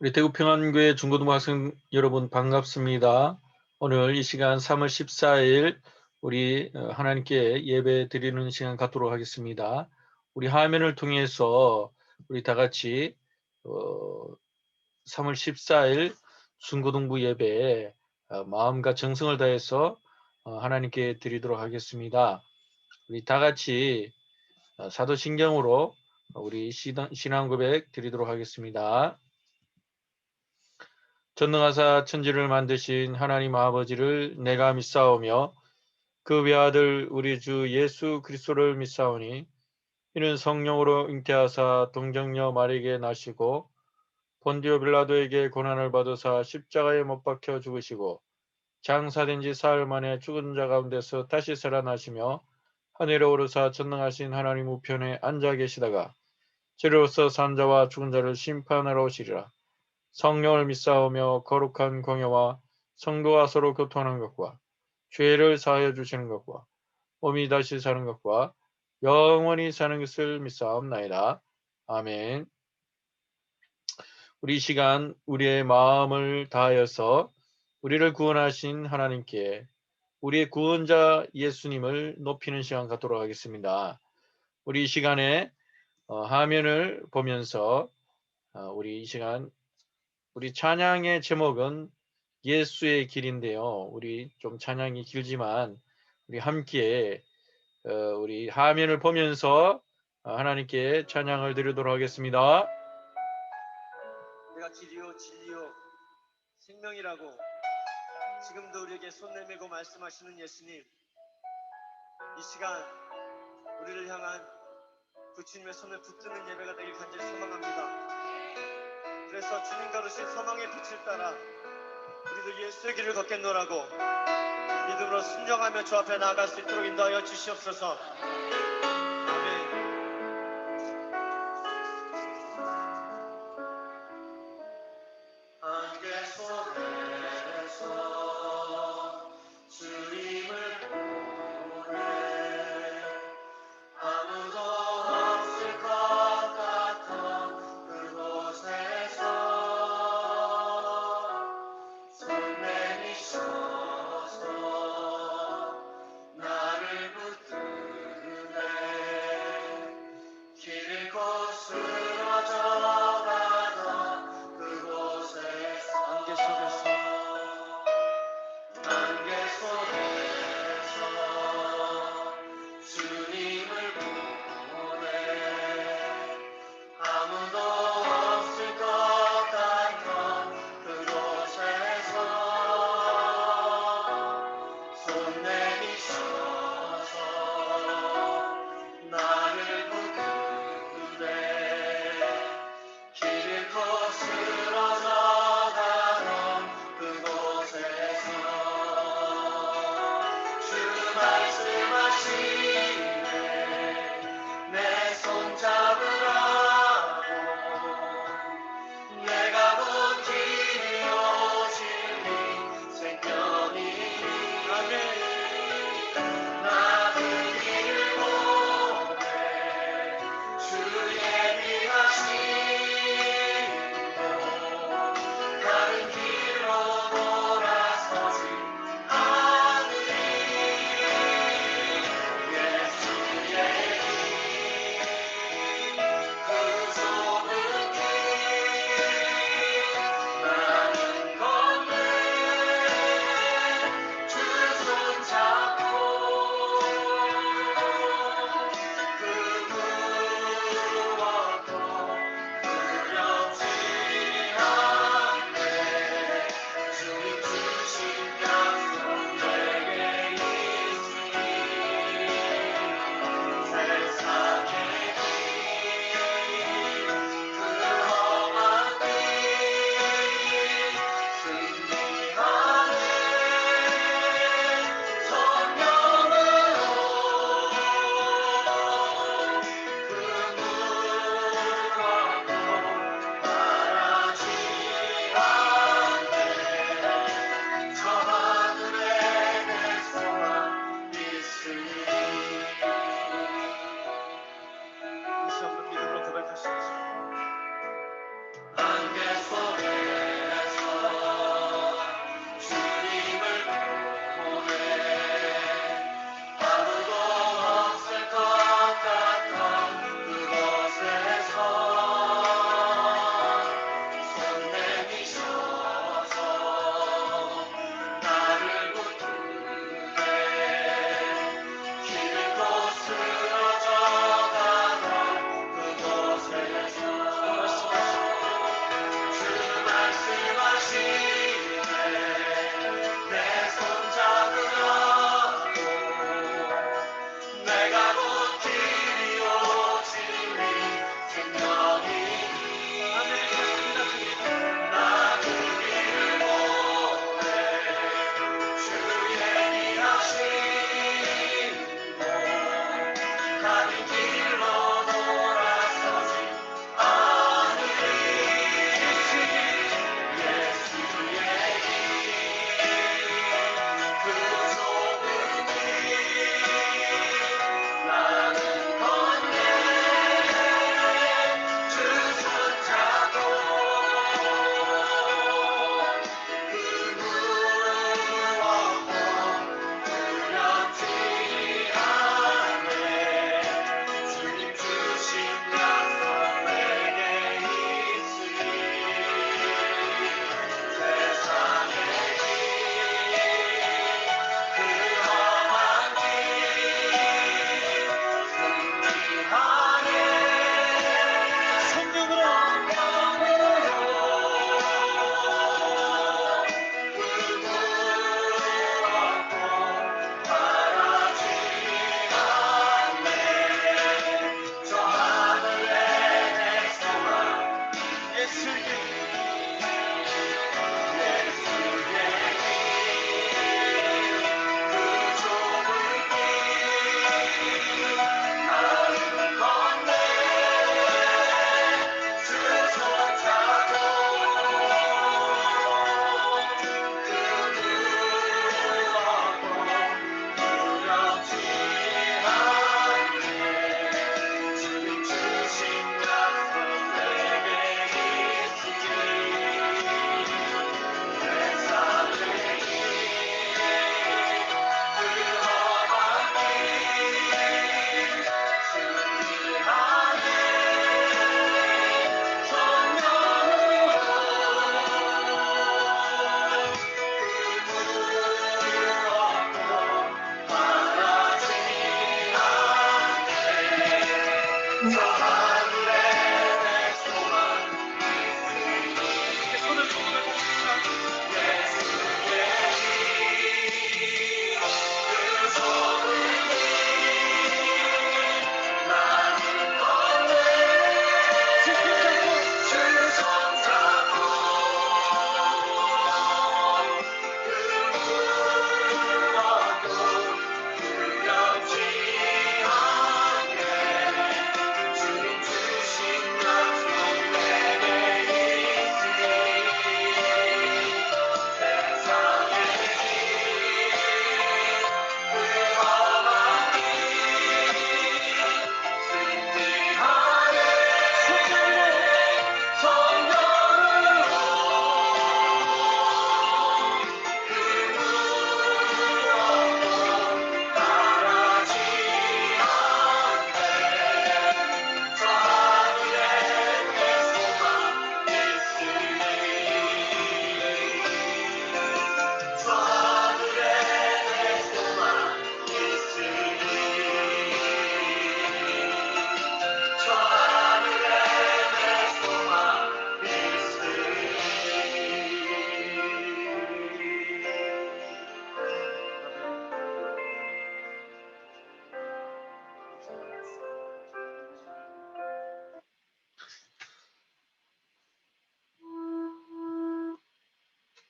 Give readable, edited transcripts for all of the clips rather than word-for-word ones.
우리 대구평안교회 중고등부 학생 여러분 반갑습니다. 오늘 이 시간 3월 14일 우리 하나님께 예배 드리는 시간 갖도록 하겠습니다. 우리 화면을 통해서 우리 다 같이 3월 14일 중고등부 예배 마음과 정성을 다해서 하나님께 드리도록 하겠습니다. 우리 다 같이 사도신경으로 우리 신앙 고백 드리도록 하겠습니다. 전능하사 천지를 만드신 하나님 아버지를 내가 믿사오며 그 외아들 우리 주 예수 그리스도를 믿사오니 이는 성령으로 잉태하사 동정녀 마리에게 나시고 본디오 빌라도에게 고난을 받으사 십자가에 못 박혀 죽으시고 장사된 지 사흘 만에 죽은 자 가운데서 다시 살아나시며 하늘에 오르사 전능하신 하나님 우편에 앉아 계시다가 죄로서 산 자와 죽은 자를 심판하러 오시리라. 성령을 믿사오며 거룩한 공예와 성도와 서로 교통하는 것과 죄를 사하여 주시는 것과 몸이 다시 사는 것과 영원히 사는 것을 믿사옵나이다. 아멘. 우리 이 시간 우리의 마음을 다하여서 우리를 구원하신 하나님께 우리의 구원자 예수님을 높이는 시간 갖도록 하겠습니다. 우리 이 시간에 화면을 보면서 우리 이 시간 우리 찬양의 제목은 예수의 길인데요. 우리 좀 찬양이 길지만 우리 함께 우리 화면을 보면서 하나님께 찬양을 드리도록 하겠습니다. 내가 길이요 진리요 생명이라고 지금도 우리에게 손 내밀고 말씀하시는 예수님, 이 시간 우리를 향한 그 주님의 손을 붙드는 예배가 되길 간절히 소망합니다. 그래서 주님 가르신 소망의 빛을 따라 우리도 예수의 길을 걷겠노라고 믿음으로 순종하며 주 앞에 나아갈 수 있도록 인도하여 주시옵소서. 아멘. 안개 속에서 주님을 보내 아무도 없을 것 같던 그곳에서 손 내미셔서 나를 붙들으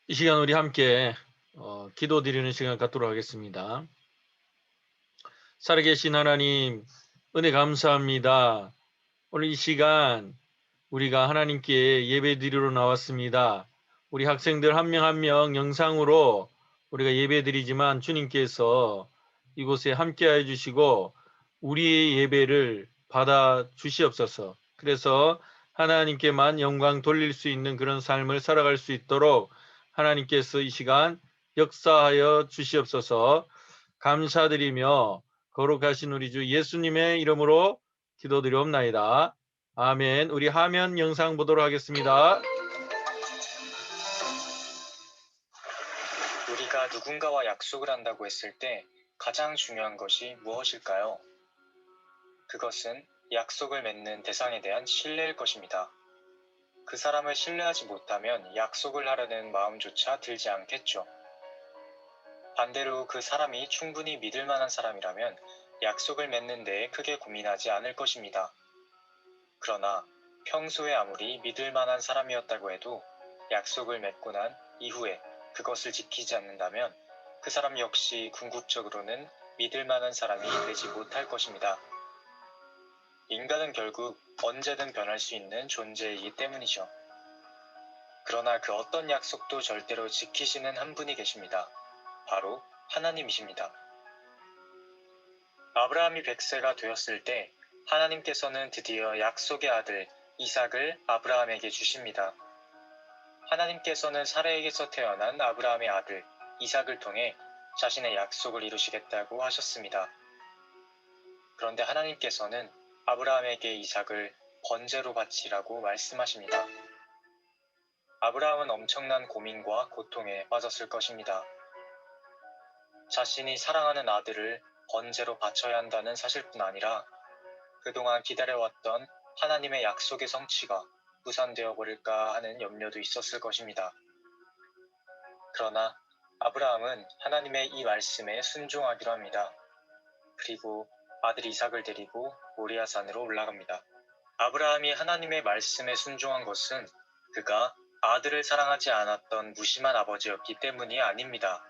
이 시간 우리 함께 기도 드리는 시간 갖도록 하겠습니다. 살아계신 하나님, 은혜 감사합니다. 오늘 이 시간 우리가 하나님께 예배 드리러 나왔습니다. 우리 학생들 한 명 한 명 영상으로 우리가 예배 드리지만 주님께서 이곳에 함께해 주시고 우리의 예배를 받아 주시옵소서. 그래서 하나님께만 영광 돌릴 수 있는 그런 삶을 살아갈 수 있도록 하나님께서 이 시간 역사하여 주시옵소서. 감사드리며 거룩하신 우리 주 예수님의 이름으로 기도드리옵나이다. 아멘. 우리 화면 영상 보도록 하겠습니다. 우리가 누군가와 약속을 한다고 했을 때 가장 중요한 것이 무엇일까요? 그것은 약속을 맺는 대상에 대한 신뢰일 것입니다. 그 사람을 신뢰하지 못하면 약속을 하려는 마음조차 들지 않겠죠. 반대로 그 사람이 충분히 믿을 만한 사람이라면 약속을 맺는 데에 크게 고민하지 않을 것입니다. 그러나 평소에 아무리 믿을 만한 사람이었다고 해도 약속을 맺고 난 이후에 그것을 지키지 않는다면 그 사람 역시 궁극적으로는 믿을 만한 사람이 되지 못할 것입니다. 인간은 결국 언제든 변할 수 있는 존재이기 때문이죠. 그러나 그 어떤 약속도 절대로 지키시는 한 분이 계십니다. 바로 하나님이십니다. 아브라함이 100세가 되었을 때 하나님께서는 드디어 약속의 아들 이삭을 아브라함에게 주십니다. 하나님께서는 사라에게서 태어난 아브라함의 아들 이삭을 통해 자신의 약속을 이루시겠다고 하셨습니다. 그런데 하나님께서는 아브라함에게 이삭을 번제로 바치라고 말씀하십니다. 아브라함은 엄청난 고민과 고통에 빠졌을 것입니다. 자신이 사랑하는 아들을 번제로 바쳐야 한다는 사실뿐 아니라 그동안 기다려왔던 하나님의 약속의 성취가 무산되어 버릴까 하는 염려도 있었을 것입니다. 그러나 아브라함은 하나님의 이 말씀에 순종하기로 합니다. 그리고 아들 이삭을 데리고 모리아산으로 올라갑니다. 아브라함이 하나님의 말씀에 순종한 것은 그가 아들을 사랑하지 않았던 무심한 아버지였기 때문이 아닙니다.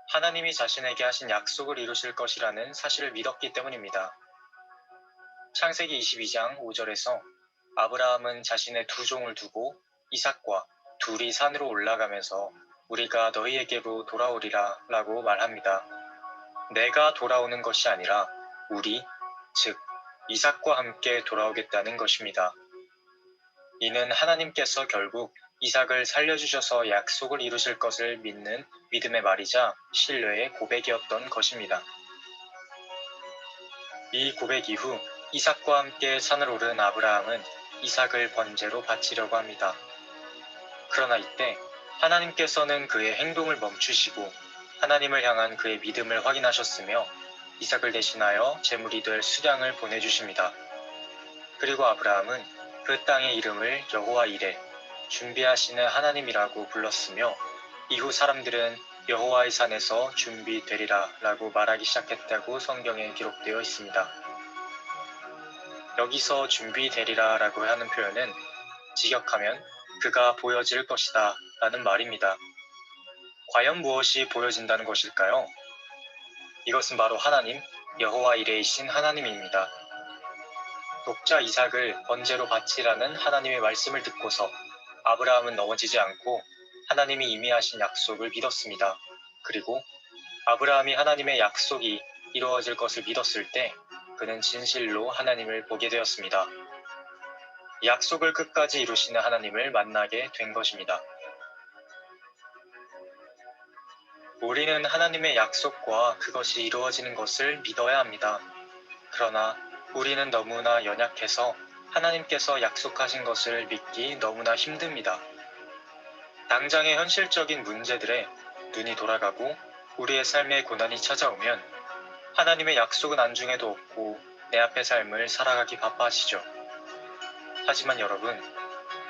하나님이 자신에게 하신 약속을 이루실 것이라는 사실을 믿었기 때문입니다. 창세기 22장 5절에서 아브라함은 자신의 두 종을 두고 이삭과 둘이 산으로 올라가면서 우리가 너희에게로 돌아오리라 라고 말합니다. 내가 돌아오는 것이 아니라 우리, 즉 이삭과 함께 돌아오겠다는 것입니다. 이는 하나님께서 결국 이삭을 살려주셔서 약속을 이루실 것을 믿는 믿음의 말이자 신뢰의 고백이었던 것입니다. 이 고백 이후 이삭과 함께 산을 오른 아브라함은 이삭을 번제로 바치려고 합니다. 그러나 이때 하나님께서는 그의 행동을 멈추시고 하나님을 향한 그의 믿음을 확인하셨으며 이삭을 대신하여 제물이 될 수량을 보내주십니다. 그리고 아브라함은 그 땅의 이름을 여호와 이레, 준비하시는 하나님이라고 불렀으며 이후 사람들은 여호와의 산에서 준비되리라 라고 말하기 시작했다고 성경에 기록되어 있습니다. 여기서 준비되리라 라고 하는 표현은 직역하면 그가 보여질 것이다 라는 말입니다. 과연 무엇이 보여진다는 것일까요? 이것은 바로 하나님, 여호와 이레이신 하나님입니다. 독자 이삭을 번제로 바치라는 하나님의 말씀을 듣고서 아브라함은 넘어지지 않고 하나님이 이미 하신 약속을 믿었습니다. 그리고 아브라함이 하나님의 약속이 이루어질 것을 믿었을 때 그는 진실로 하나님을 보게 되었습니다. 약속을 끝까지 이루시는 하나님을 만나게 된 것입니다. 우리는 하나님의 약속과 그것이 이루어지는 것을 믿어야 합니다. 그러나 우리는 너무나 연약해서 하나님께서 약속하신 것을 믿기 너무나 힘듭니다. 당장의 현실적인 문제들에 눈이 돌아가고 우리의 삶에 고난이 찾아오면 하나님의 약속은 안중에도 없고 내 앞의 삶을 살아가기 바빠하시죠. 하지만 여러분,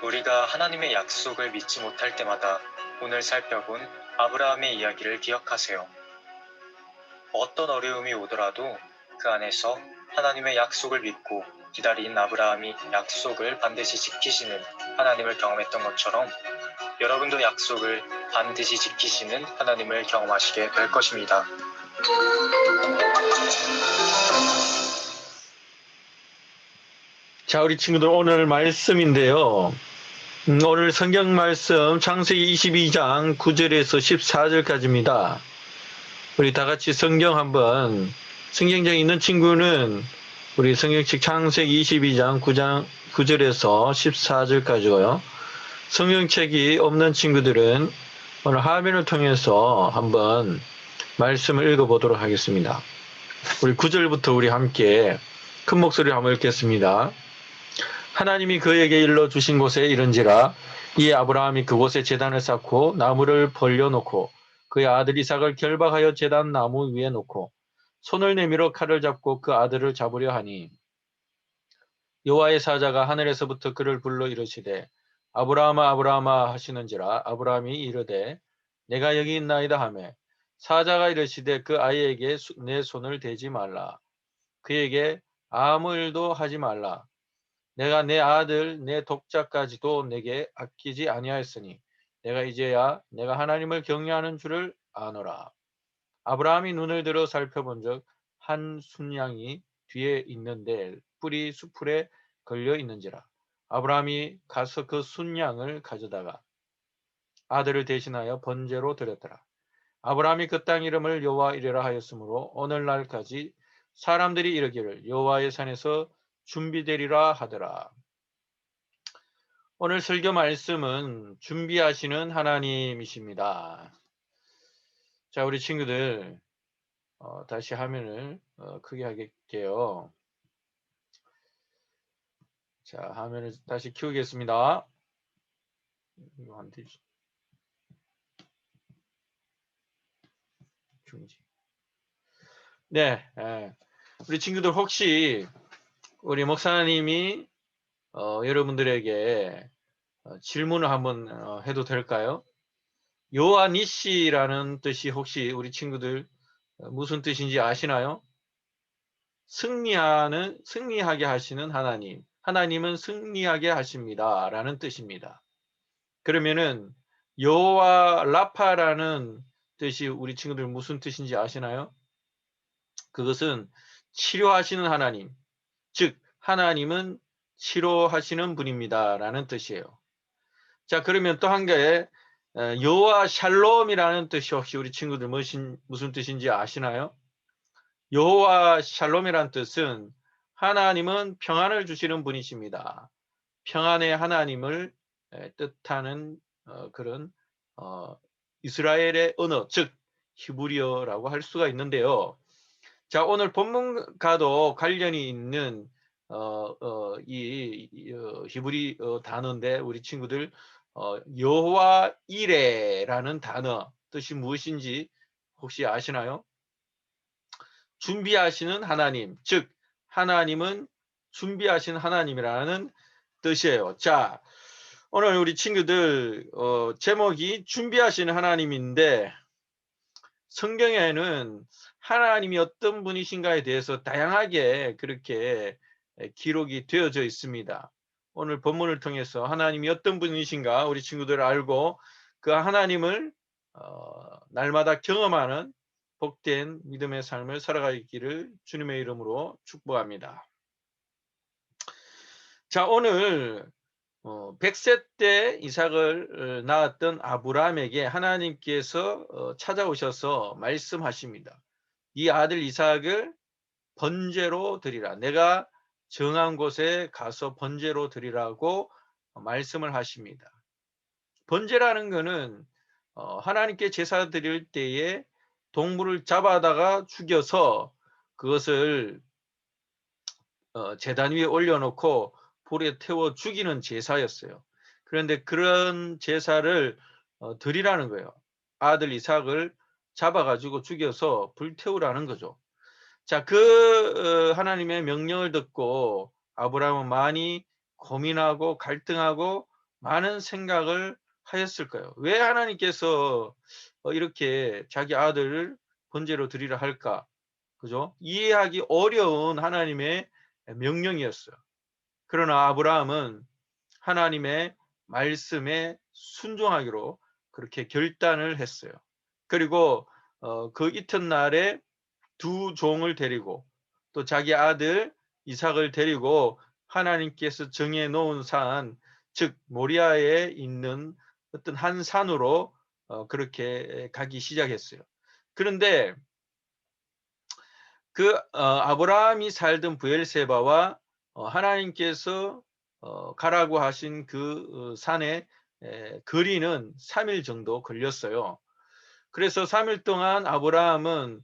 우리가 하나님의 약속을 믿지 못할 때마다 오늘 살펴본 아브라함의 이야기를 기억하세요. 어떤 어려움이 오더라도 그 안에서 하나님의 약속을 믿고 기다린 아브라함이 약속을 반드시 지키시는 하나님을 경험했던 것처럼 여러분도 약속을 반드시 지키시는 하나님을 경험하시게 될 것입니다. 자, 우리 친구들 오늘 말씀인데요. 오늘 성경 말씀 창세기 22장 9절에서 14절까지입니다. 우리 다 같이 성경 한번, 성경장에 있는 친구는 우리 성경책 창세기 22장 9절에서 14절까지고요. 성경책이 없는 친구들은 오늘 화면을 통해서 한번 말씀을 읽어보도록 하겠습니다. 우리 9절부터 우리 함께 큰 목소리로 한번 읽겠습니다. 하나님이 그에게 일러주신 곳에 이른지라 이에 아브라함이 그곳에 제단을 쌓고 나무를 벌려놓고 그의 아들 이삭을 결박하여 제단 나무 위에 놓고 손을 내밀어 칼을 잡고 그 아들을 잡으려 하니 여호와의 사자가 하늘에서부터 그를 불러 이르시되 아브라함아 아브라함아 하시는지라 아브라함이 이르되 내가 여기 있나이다 하매 사자가 이르시되 그 아이에게 내 손을 대지 말라 그에게 아무 일도 하지 말라 내가 내 아들 내 독자까지도 내게 아끼지 아니하였으니 내가 이제야 내가 하나님을 경외하는 줄을 아노라. 아브라함이 눈을 들어 살펴본즉 한 순양이 뒤에 있는데 뿔이 수풀에 걸려 있는지라. 아브라함이 가서 그 순양을 가져다가 아들을 대신하여 번제로 드렸더라. 아브라함이 그 땅 이름을 여호와 이레라 하였으므로 오늘날까지 사람들이 이르기를 여호와의 산에서 준비되리라 하더라. 오늘 설교 말씀은 준비하시는 하나님이십니다. 자, 우리 친구들 다시 화면을 크게 하겠게요. 자, 화면을 다시 키우겠습니다. 이거 안 되지. 중지. 네, 우리 친구들 혹시 우리 목사님이 여러분들에게 질문을 한번 해도 될까요? 요한이시라는 뜻이 혹시 우리 친구들 무슨 뜻인지 아시나요? 승리하게 하시는 하나님. 하나님은 승리하게 하십니다. 라는 뜻입니다. 그러면은 여호와 라파라는 뜻이 우리 친구들 무슨 뜻인지 아시나요? 그것은 치료하시는 하나님, 즉 하나님은 치료하시는 분입니다라는 뜻이에요. 자, 그러면 또 한 개, 여호와 샬롬이라는 뜻이 혹시 우리 친구들 무슨 뜻인지 아시나요? 여호와 샬롬이라는 뜻은 하나님은 평안을 주시는 분이십니다. 평안의 하나님을 뜻하는 그런 이스라엘의 언어, 즉 히브리어라고 할 수가 있는데요. 자, 오늘 본문과도 관련이 있는 히브리어 단어인데 우리 친구들 여호와 이레라는 단어 뜻이 무엇인지 혹시 아시나요? 준비하시는 하나님, 즉 하나님은 준비하신 하나님이라는 뜻이에요. 자, 오늘 우리 친구들 제목이 준비하시는 하나님인데 성경에는 하나님이 어떤 분이신가에 대해서 다양하게 그렇게 기록이 되어져 있습니다. 오늘 본문을 통해서 하나님이 어떤 분이신가 우리 친구들 알고 그 하나님을 날마다 경험하는 복된 믿음의 삶을 살아가기를 주님의 이름으로 축복합니다. 자, 오늘 100세 때 이삭을 낳았던 아브라함에게 하나님께서 찾아오셔서 말씀하십니다. 이 아들 이삭을 번제로 드리라. 내가 정한 곳에 가서 번제로 드리라고 말씀을 하십니다. 번제라는 것은 하나님께 제사 드릴 때에 동물을 잡아다가 죽여서 그것을 제단 위에 올려놓고 불에 태워 죽이는 제사였어요. 그런데 그런 제사를 드리라는 거예요. 아들 이삭을 잡아가지고 죽여서 불태우라는 거죠. 자, 그 하나님의 명령을 듣고 아브라함은 많이 고민하고 갈등하고 많은 생각을 하였을 거예요. 왜 하나님께서 이렇게 자기 아들을 번제로 드리라 할까? 그죠? 이해하기 어려운 하나님의 명령이었어요. 그러나 아브라함은 하나님의 말씀에 순종하기로 그렇게 결단을 했어요. 그리고 그 이튿날에 두 종을 데리고 또 자기 아들 이삭을 데리고 하나님께서 정해 놓은 산, 즉 모리아에 있는 어떤 한 산으로 그렇게 가기 시작했어요. 그런데 그 아브라함이 살던 브엘세바와 하나님께서 가라고 하신 그 산의 거리는 3일 정도 걸렸어요. 그래서 3일 동안 아브라함은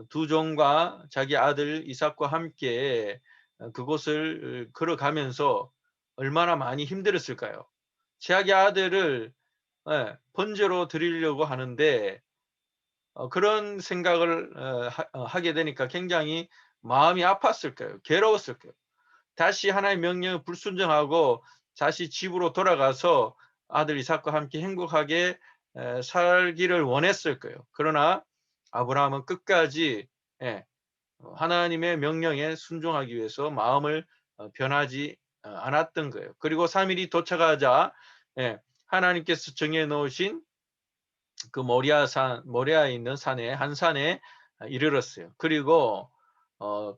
두 종과 자기 아들 이삭과 함께 그곳을 걸어가면서 얼마나 많이 힘들었을까요? 자기 아들을 번제로 드리려고 하는데 그런 생각을 하게 되니까 굉장히 마음이 아팠을 거예요. 괴로웠을 거예요. 다시 하나님의 명령을 불순종하고 다시 집으로 돌아가서 아들 이삭과 함께 행복하게 살기를 원했을 거예요. 그러나 아브라함은 끝까지 하나님의 명령에 순종하기 위해서 마음을 변하지 않았던 거예요. 그리고 3일이 도착하자 하나님께서 정해 놓으신 그 모리아에 있는 산에 한 산에 이르렀어요. 그리고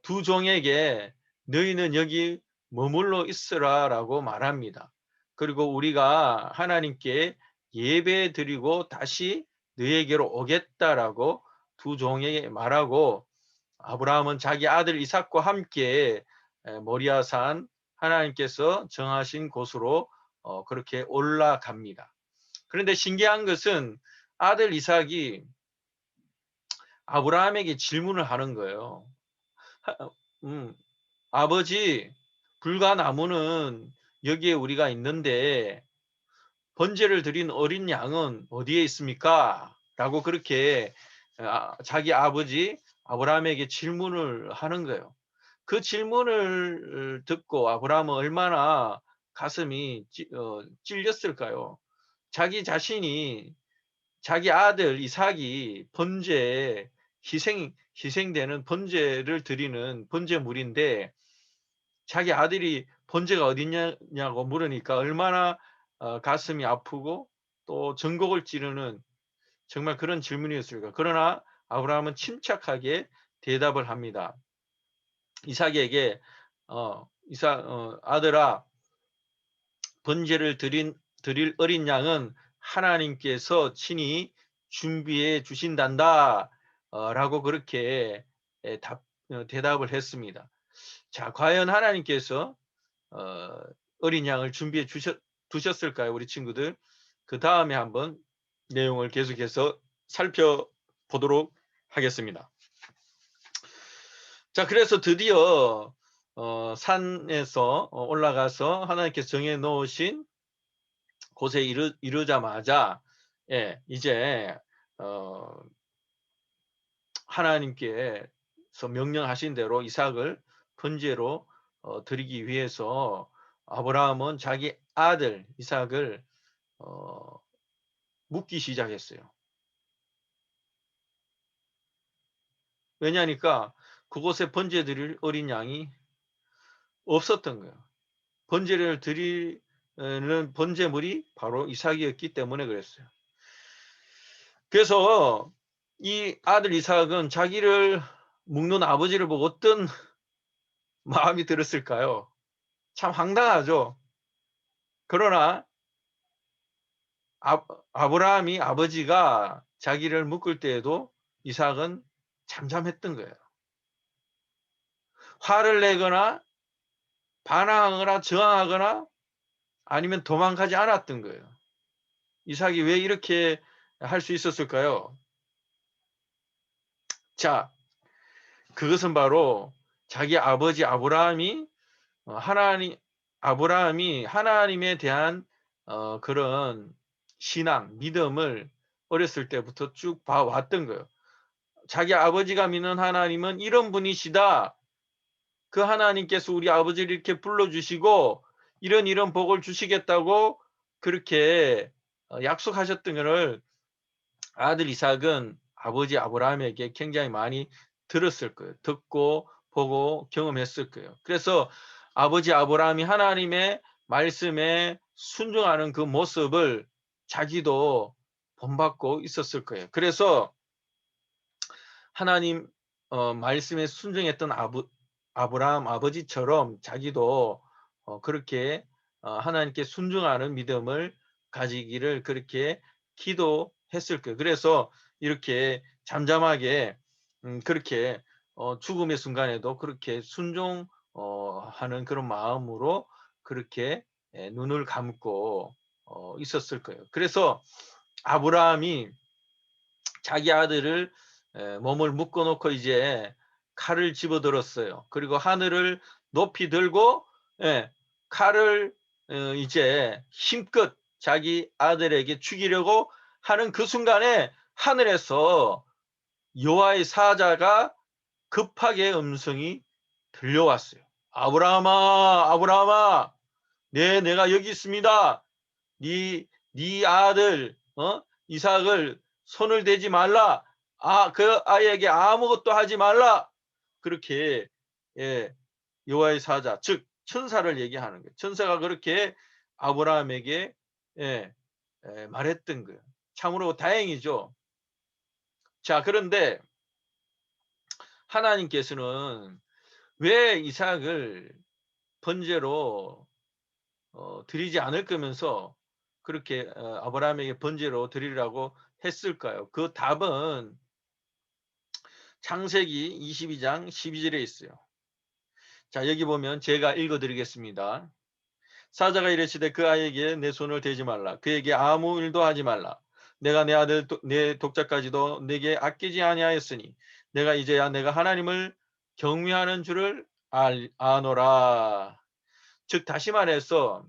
두 종에게 너희는 여기 머물러 있으라라고 말합니다. 그리고 우리가 하나님께 예배 드리고 다시 너희에게로 오겠다라고 두 종에게 말하고 아브라함은 자기 아들 이삭과 함께 모리아산 하나님께서 정하신 곳으로 그렇게 올라갑니다. 그런데 신기한 것은 아들 이삭이 아브라함에게 질문을 하는 거예요. 아버지, 불가나무는 여기에 우리가 있는데 번제를 드린 어린 양은 어디에 있습니까? 라고 그렇게 자기 아버지 아브라함에게 질문을 하는 거예요. 그 질문을 듣고 아브라함은 얼마나 가슴이 찔렸을까요? 자기 자신이 자기 아들 이삭이 번제에 희생되는 번제를 드리는 번제물인데 자기 아들이 번제가 어딨냐고 물으니까 얼마나 가슴이 아프고 또 전곡을 찌르는 정말 그런 질문이었을까. 그러나 아브라함은 침착하게 대답을 합니다. 이삭에게 아들아, 번제를 드릴 어린 양은 하나님께서 친히 준비해 주신단다. 라고 그렇게 대답을 했습니다. 자, 과연 하나님께서 어린 양을 준비해 두셨을까요, 우리 친구들? 그 다음에 한번 내용을 계속해서 살펴보도록 하겠습니다. 자, 그래서 드디어 산에서 올라가서 하나님께서 정해 놓으신 곳에 이르자마자 이제 하나님께서 명령하신 대로 이삭을 번제로 드리기 위해서 아브라함은 자기 아들 이삭을 묻기 시작했어요. 왜냐하니까 그곳에 번제 드릴 어린 양이 없었던 거예요. 번제를 드리는 번제물이 바로 이삭이었기 때문에 그랬어요. 그래서 이 아들 이삭은 자기를 묵는 아버지를 보고 어떤 마음이 들었을까요? 참 황당하죠. 그러나 아브라함이 아버지가 자기를 묶을 때에도 이삭은 잠잠했던 거예요. 화를 내거나 반항하거나 저항하거나 아니면 도망가지 않았던 거예요. 이삭이 왜 이렇게 할 수 있었을까요? 자, 그것은 바로 자기 아버지 아브라함이 하나님에 대한 그런 신앙, 믿음을 어렸을 때부터 쭉 봐왔던 거예요. 자기 아버지가 믿는 하나님은 이런 분이시다. 그 하나님께서 우리 아버지를 이렇게 불러주시고 이런 복을 주시겠다고 그렇게 약속하셨던 것을 아들 이삭은 아버지 아브라함에게 굉장히 많이 들었을 거예요. 듣고 보고 경험했을 거예요. 그래서 아버지 아브라함이 하나님의 말씀에 순종하는 그 모습을 자기도 본받고 있었을 거예요. 그래서 하나님 말씀에 순종했던 아브라함 아버지처럼 자기도 그렇게 하나님께 순종하는 믿음을 가지기를 그렇게 기도했을 거예요. 그래서 이렇게 잠잠하게 그렇게 죽음의 순간에도 그렇게 순종하는 그런 마음으로 그렇게 눈을 감고 있었을 거예요. 그래서 아브라함이 자기 아들을 몸을 묶어놓고 이제 칼을 집어들었어요. 그리고 하늘을 높이 들고 칼을 이제 힘껏 자기 아들에게 죽이려고 하는 그 순간에 하늘에서 여호와의 사자가 급하게 음성이 들려왔어요. 아브라함아, 아브라함아, 내가 여기 있습니다. 네 아들 이삭을 손을 대지 말라. 그 아이에게 아무것도 하지 말라. 그렇게 여호와의 사자, 즉 천사를 얘기하는 거예요. 천사가 그렇게 아브라함에게 말했던 거예요. 참으로 다행이죠. 자, 그런데 하나님께서는 왜 이삭을 번제로 드리지 않을 거면서 그렇게 아브라함에게 번제로 드리라고 했을까요? 그 답은 창세기 22장 12절에 있어요. 자, 여기 보면 제가 읽어드리겠습니다. 사자가 이르시되 그 아이에게 내 손을 대지 말라. 그에게 아무 일도 하지 말라. 내가 내 아들 내 독자까지도 내게 아끼지 아니하였으니 내가 이제야 내가 하나님을 경외하는 줄을 아노라. 즉 다시 말해서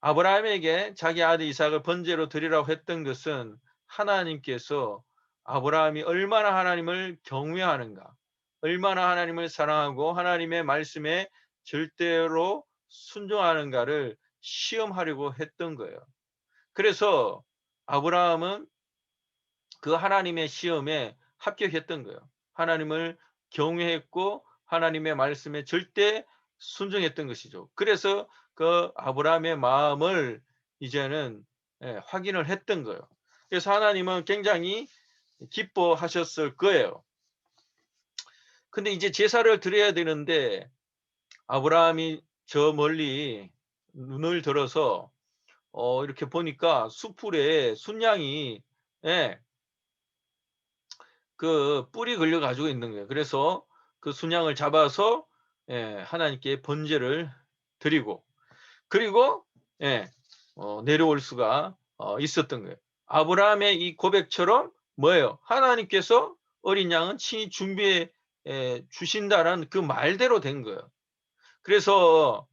아브라함에게 자기 아들 이삭을 번제로 드리라고 했던 것은 하나님께서 아브라함이 얼마나 하나님을 경외하는가, 얼마나 하나님을 사랑하고 하나님의 말씀에 절대로 순종하는가를 시험하려고 했던 거예요. 그래서 아브라함은 그 하나님의 시험에 합격했던 거예요. 하나님을 경외했고 하나님의 말씀에 절대 순종했던 것이죠. 그래서 그 아브라함의 마음을 이제는 확인을 했던 거예요. 그래서 하나님은 굉장히 기뻐하셨을 거예요. 근데 이제 제사를 드려야 되는데 아브라함이 저 멀리 눈을 들어서 이렇게 보니까 숯불에 순양이 그 뿔이 걸려 가지고 있는 거예요. 그래서 그 순양을 잡아서 하나님께 번제를 드리고 그리고 내려올 수가 있었던 거예요. 아브라함의 이 고백처럼 뭐예요? 하나님께서 어린 양은 친히 준비해 주신다라는 그 말대로 된 거예요. 그래서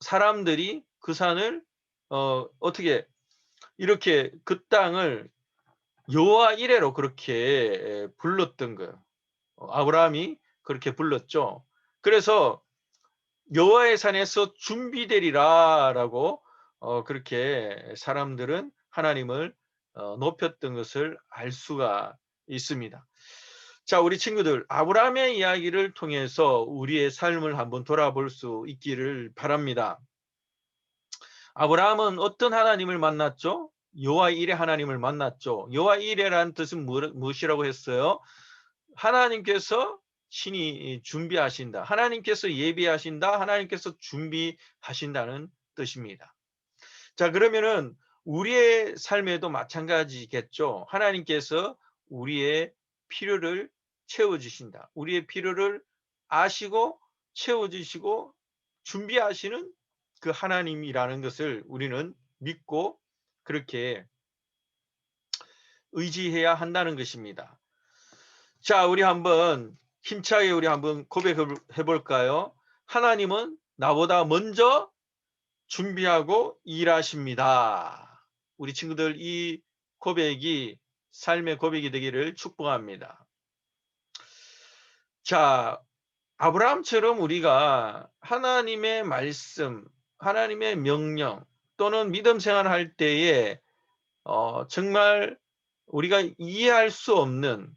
사람들이 그 산을 어떻게 이렇게 그 땅을 여호와 이레로 그렇게 불렀던 거예요. 아브라함이 그렇게 불렀죠. 그래서 여호와의 산에서 준비되리라라고 그렇게 사람들은 하나님을 높였던 것을 알 수가 있습니다. 자, 우리 친구들, 아브라함의 이야기를 통해서 우리의 삶을 한번 돌아볼 수 있기를 바랍니다. 아브라함은 어떤 하나님을 만났죠? 여호와 이레 하나님을 만났죠. 여호와 이레라는 뜻은 무엇이라고 했어요? 하나님께서 신이 준비하신다. 하나님께서 예비하신다. 하나님께서 준비하신다는 뜻입니다. 자, 그러면은 우리의 삶에도 마찬가지겠죠. 하나님께서 우리의 필요를 채워주신다. 우리의 필요를 아시고 채워주시고 준비하시는 그 하나님이라는 것을 우리는 믿고 그렇게 의지해야 한다는 것입니다. 자, 우리 한번 힘차게 우리 한번 고백해 볼까요? 하나님은 나보다 먼저 준비하고 일하십니다. 우리 친구들 이 고백이 삶의 고백이 되기를 축복합니다. 자, 아브라함처럼 우리가 하나님의 말씀, 하나님의 명령 또는 믿음 생활할 때에 정말 우리가 이해할 수 없는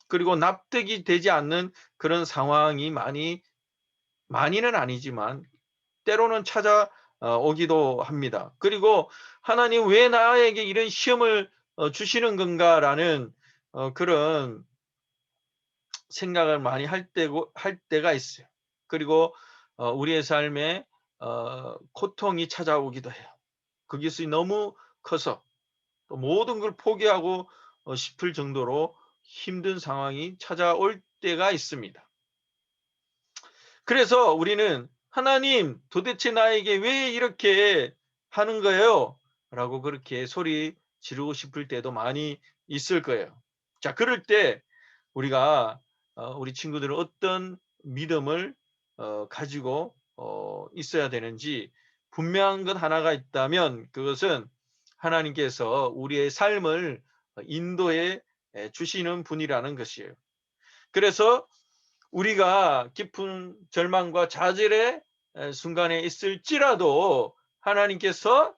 그리고 납득이 되지 않는 그런 상황이 많이는 아니지만 때로는 찾아오기도 합니다. 그리고 하나님 왜 나에게 이런 시험을 주시는 건가라는 그런 생각을 많이 할 때가 있어요. 그리고 우리의 삶에 고통이 찾아오기도 해요. 그것이 너무 커서 또 모든 걸 포기하고 싶을 정도로 힘든 상황이 찾아올 때가 있습니다. 그래서 우리는 하나님 도대체 나에게 왜 이렇게 하는 거예요? 라고 그렇게 소리 지르고 싶을 때도 많이 있을 거예요. 자, 그럴 때 우리가 우리 친구들은 어떤 믿음을 가지고 있어야 되는지 분명한 것 하나가 있다면 그것은 하나님께서 우리의 삶을 인도해 주시는 분이라는 것이에요. 그래서 우리가 깊은 절망과 좌절의 순간에 있을지라도 하나님께서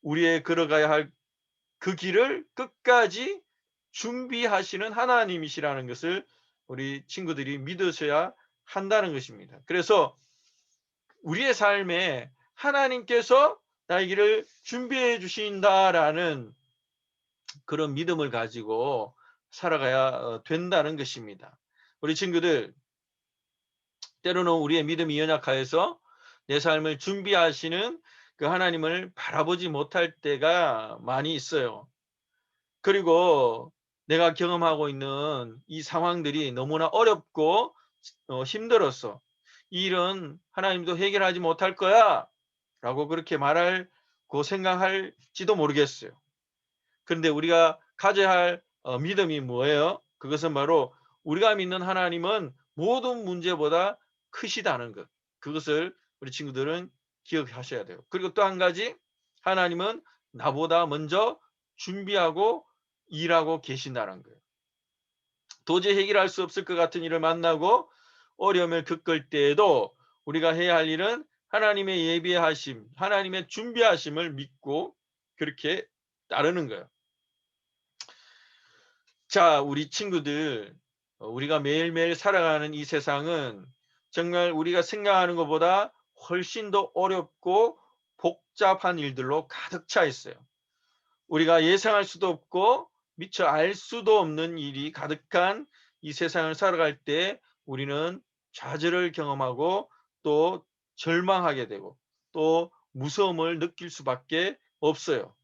우리의 걸어가야 할 그 길을 끝까지 준비하시는 하나님이시라는 것을 우리 친구들이 믿으셔야 한다는 것입니다. 그래서 우리의 삶에 하나님께서 나의 길을 준비해 주신다라는 그런 믿음을 가지고 살아가야 된다는 것입니다. 우리 친구들, 때로는 우리의 믿음이 연약하여서 내 삶을 준비하시는 그 하나님을 바라보지 못할 때가 많이 있어요. 그리고 내가 경험하고 있는 이 상황들이 너무나 어렵고 힘들어서 이 일은 하나님도 해결하지 못할 거야 라고 그렇게 말하고 생각할지도 모르겠어요. 그런데 우리가 가져야 할 믿음이 뭐예요? 그것은 바로 우리가 믿는 하나님은 모든 문제보다 크시다는 것. 그것을 우리 친구들은 기억하셔야 돼요. 그리고 또 한 가지, 하나님은 나보다 먼저 준비하고 일하고 계신다는 거예요. 도저히 해결할 수 없을 것 같은 일을 만나고 어려움을 겪을 때에도 우리가 해야 할 일은 하나님의 예비하심, 하나님의 준비하심을 믿고 그렇게 따르는 거예요. 자, 우리 친구들, 우리가 매일매일 살아가는 이 세상은 정말 우리가 생각하는 것보다 훨씬 더 어렵고 복잡한 일들로 가득 차 있어요. 우리가 예상할 수도 없고 미처 알 수도 없는 일이 가득한 이 세상을 살아갈 때 우리는 좌절을 경험하고 또 절망하게 되고 또 무서움을 느낄 수밖에 없어요.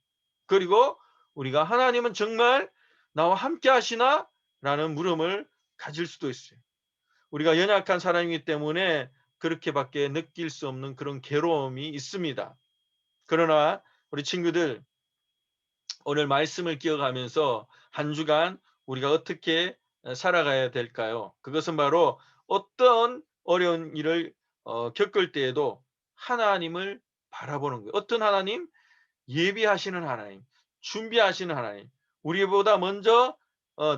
그리고 우리가 하나님은 정말 나와 함께 하시나? 라는 물음을 가질 수도 있어요. 우리가 연약한 사람이기 때문에 그렇게밖에 느낄 수 없는 그런 괴로움이 있습니다. 그러나 우리 친구들, 오늘 말씀을 기억하면서 한 주간 우리가 어떻게 살아가야 될까요? 그것은 바로 어떤 어려운 일을 겪을 때에도 하나님을 바라보는 거예요. 어떤 하나님? 예비하시는 하나님, 준비하시는 하나님, 우리보다 먼저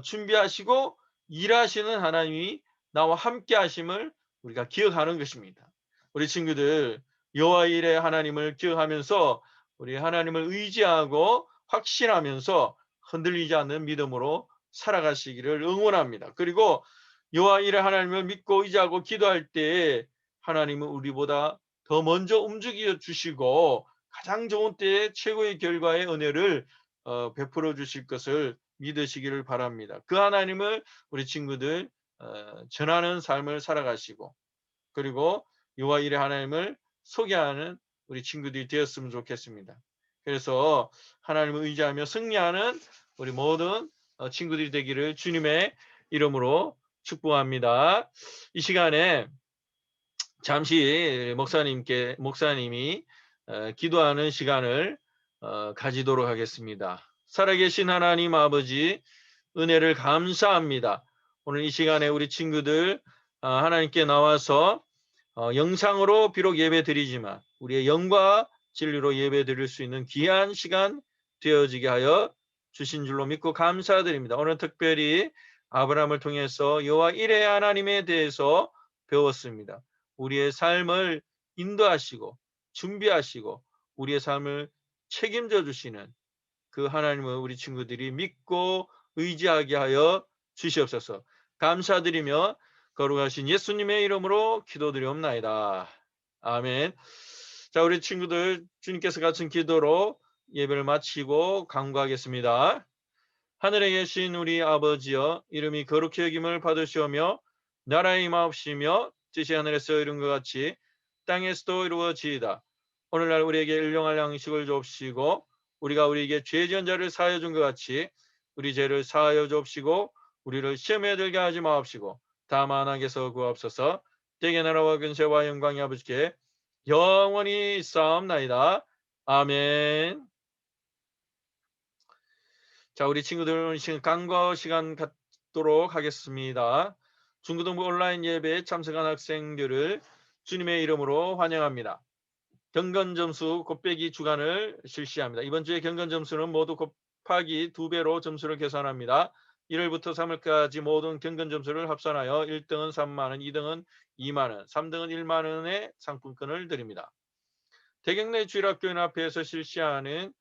준비하시고 일하시는 하나님이 나와 함께 하심을 우리가 기억하는 것입니다. 우리 친구들, 여호와 일의 하나님을 기억하면서 우리 하나님을 의지하고 확신하면서 흔들리지 않는 믿음으로 살아가시기를 응원합니다. 그리고 여호와 일의 하나님을 믿고 의지하고 기도할 때 하나님은 우리보다 더 먼저 움직여 주시고 가장 좋은 때에 최고의 결과의 은혜를 베풀어 주실 것을 믿으시기를 바랍니다. 그 하나님을 우리 친구들 전하는 삶을 살아가시고, 그리고 여호와 일의 하나님을 소개하는 우리 친구들이 되었으면 좋겠습니다. 그래서 하나님을 의지하며 승리하는 우리 모든 친구들이 되기를 주님의 이름으로 축복합니다. 이 시간에 잠시 목사님이 기도하는 시간을 가지도록 하겠습니다. 살아계신 하나님 아버지, 은혜를 감사합니다. 오늘 이 시간에 우리 친구들 하나님께 나와서 영상으로 비록 예배 드리지만 우리의 영과 진리로 예배 드릴 수 있는 귀한 시간 되어지게 하여 주신 줄로 믿고 감사드립니다. 오늘 특별히 아브라함을 통해서 여호와 일의 하나님에 대해서 배웠습니다. 우리의 삶을 인도하시고 준비하시고 우리의 삶을 책임져 주시는 그 하나님을 우리 친구들이 믿고 의지하게 하여 주시옵소서. 감사드리며 거룩하신 예수님의 이름으로 기도드리옵나이다. 아멘. 자, 우리 친구들, 주님께서 가르친 기도로 예배를 마치고 간구하겠습니다. 하늘에 계신 우리 아버지여, 이름이 거룩히 여김을 받으시오며 나라의 임하옵시며 뜻이 하늘에서 이룬 것 같이 땅에서도 이루어지이다. 오늘날 우리에게 일용할 양식을 주옵시고 우리가 우리에게 죄 지은 자를 사하여 준 것 같이 우리 죄를 사하여 주옵시고 우리를 시험에 들게 하지 마옵시고 다만 악에서 구하옵소서. 대개 나라와 근세와 영광이 아버지께 영원히 있사옵나이다. 아멘. 자, 우리 친구들 오늘 간구 시간 갖도록 하겠습니다. 중고등부 온라인 예배에 참석한 학생들을 주님의 이름으로 환영합니다. 경건 점수 곱빼기 주간을 실시합니다. 이번 주에 경건 점수는 모두 곱하기 2배로 점수를 계산합니다. 1월부터 3월까지 모든 경건 점수를 합산하여 1등은 3만 원, 2등은 2만 원, 3등은 1만 원의 상품권을 드립니다. 대경내 주일학교연합회에서 실시하는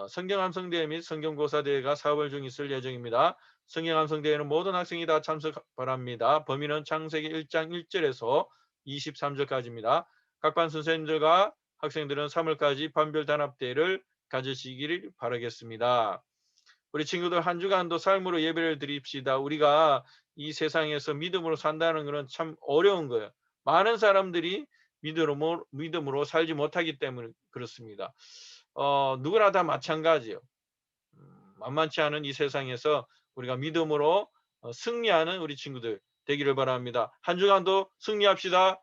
성경함성대회 및 성경고사대회가 4월 중 있을 예정입니다. 성경함성대회는 모든 학생이 다 참석 바랍니다. 범위는 창세기 1장 1절에서 23절까지입니다. 각 반 선생님들과 학생들은 3월까지 반별 단합대회를 가지시기를 바라겠습니다. 우리 친구들 한 주간도 삶으로 예배를 드립시다. 우리가 이 세상에서 믿음으로 산다는 것은 참 어려운 거예요. 많은 사람들이 믿음으로 살지 못하기 때문에 그렇습니다. 누구나 다 마찬가지예요. 만만치 않은 이 세상에서 우리가 믿음으로 승리하는 우리 친구들 되기를 바랍니다. 한 주간도 승리합시다.